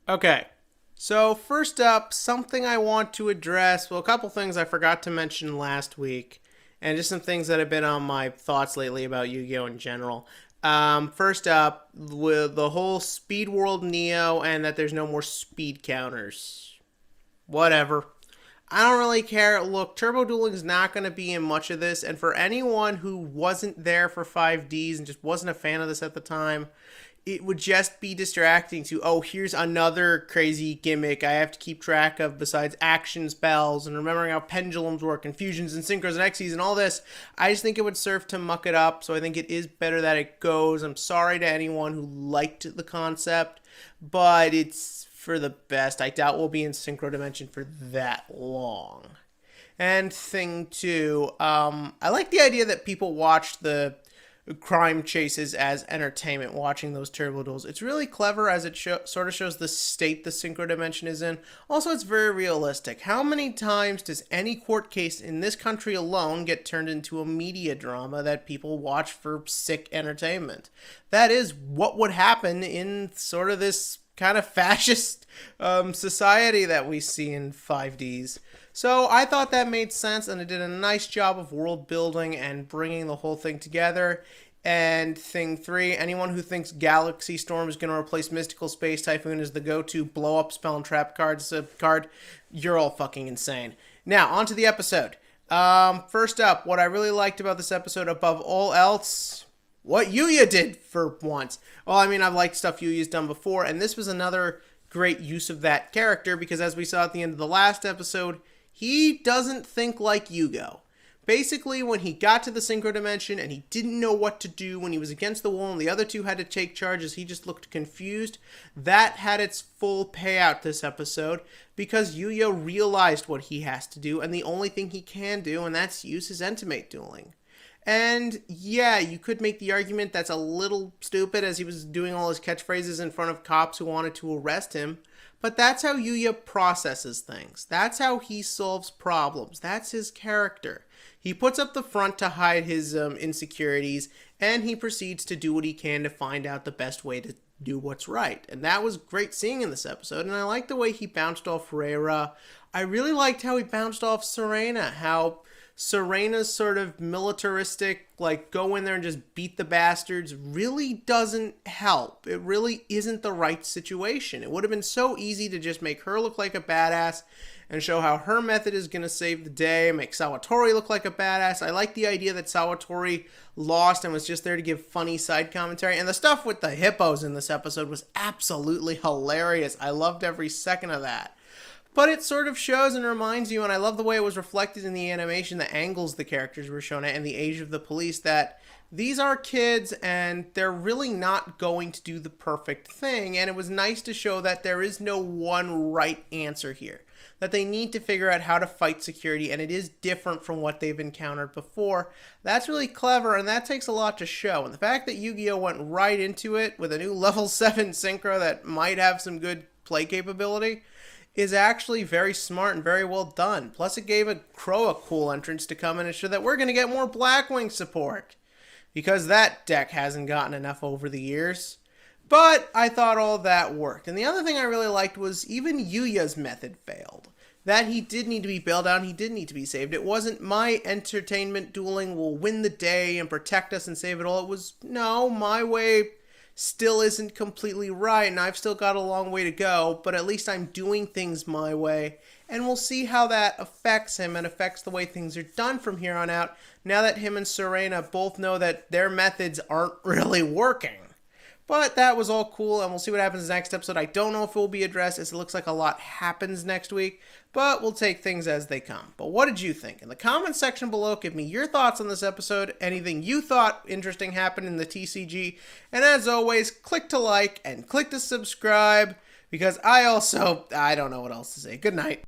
Okay, so first up, something I want to address. Well, a couple things I forgot to mention last week, and just some things that have been on my thoughts lately about Yu-Gi-Oh! In general. First up, with the whole Speed World Neo and that there's no more speed counters. Whatever. I don't really care. Look, Turbo Dueling is not going to be in much of this, and for anyone who wasn't there for 5Ds and just wasn't a fan of this at the time, it would just be distracting to, oh, here's another crazy gimmick I have to keep track of besides action spells and remembering how pendulums work and fusions and synchros and Xyz and all this. I just think it would serve to muck it up, so I think it is better that it goes. I'm sorry to anyone who liked the concept, but it's for the best. I doubt we'll be in Synchro Dimension for that long. And thing two, I like the idea that people watch the crime chases as entertainment, watching those turbo duels. It's really clever as it sort of shows the state the Synchro Dimension is in. Also, it's very realistic. How many times does any court case in this country alone get turned into a media drama that people watch for sick entertainment? That is what would happen in sort of this kind of fascist society that we see in 5Ds. So I thought that made sense, and it did a nice job of world building and bringing the whole thing together. And thing three, anyone who thinks Galaxy Storm is going to replace Mystical Space Typhoon as the go-to blow-up spell and trap card, you're all fucking insane. Now, on to the episode. First up, what I really liked about this episode above all else, what Yugioh did for once. Well, I mean, I've liked stuff Yugioh's done before, and this was another great use of that character, because as we saw at the end of the last episode, he doesn't think like Yugioh. Basically, when he got to the Synchro Dimension and he didn't know what to do when he was against the wall and the other two had to take charges, he just looked confused. That had its full payout this episode because Yugioh realized what he has to do and the only thing he can do, and that's use his Entomate dueling. And yeah, you could make the argument that's a little stupid as he was doing all his catchphrases in front of cops who wanted to arrest him. But that's how Yugioh processes things. That's how he solves problems. That's his character. He puts up the front to hide his insecurities, and he proceeds to do what he can to find out the best way to do what's right. And that was great seeing in this episode, and I liked the way he bounced off Rhaera. I really liked how he bounced off Serena, how Serena's sort of militaristic, like, go in there and just beat the bastards really doesn't help. It really isn't the right situation. It would have been so easy to just make her look like a badass and show how her method is going to save the day, make Sawatori look like a badass. I like the idea that Sawatori lost and was just there to give funny side commentary. And the stuff with the hippos in this episode was absolutely hilarious. I loved every second of that. But it sort of shows and reminds you, and I love the way it was reflected in the animation, the angles the characters were shown at, and the age of the police, that these are kids and they're really not going to do the perfect thing. And it was nice to show that there is no one right answer here, that they need to figure out how to fight security, and it is different from what they've encountered before. That's really clever, and that takes a lot to show. And the fact that Yu-Gi-Oh! Went right into it with a new level 7 synchro that might have some good play capability is actually very smart and very well done. Plus, it gave a Crow a cool entrance to come in and show that we're going to get more Blackwing support, because that deck hasn't gotten enough over the years. But I thought all that worked. And the other thing I really liked was even Yugioh's method failed. That he did need to be bailed out, he did need to be saved. It wasn't my entertainment dueling will win the day and protect us and save it all. It was, no, my way still isn't completely right, and I've still got a long way to go, but at least I'm doing things my way, and we'll see how that affects him and affects the way things are done from here on out, now that him and Serena both know that their methods aren't really working. But that was all cool, and we'll see what happens next episode. I don't know if it will be addressed, as it looks like a lot happens next week, but we'll take things as they come. But what did you think? In the comments section below, give me your thoughts on this episode, anything you thought interesting happened in the TCG, and as always, click to like and click to subscribe, because I don't know what else to say. Good night.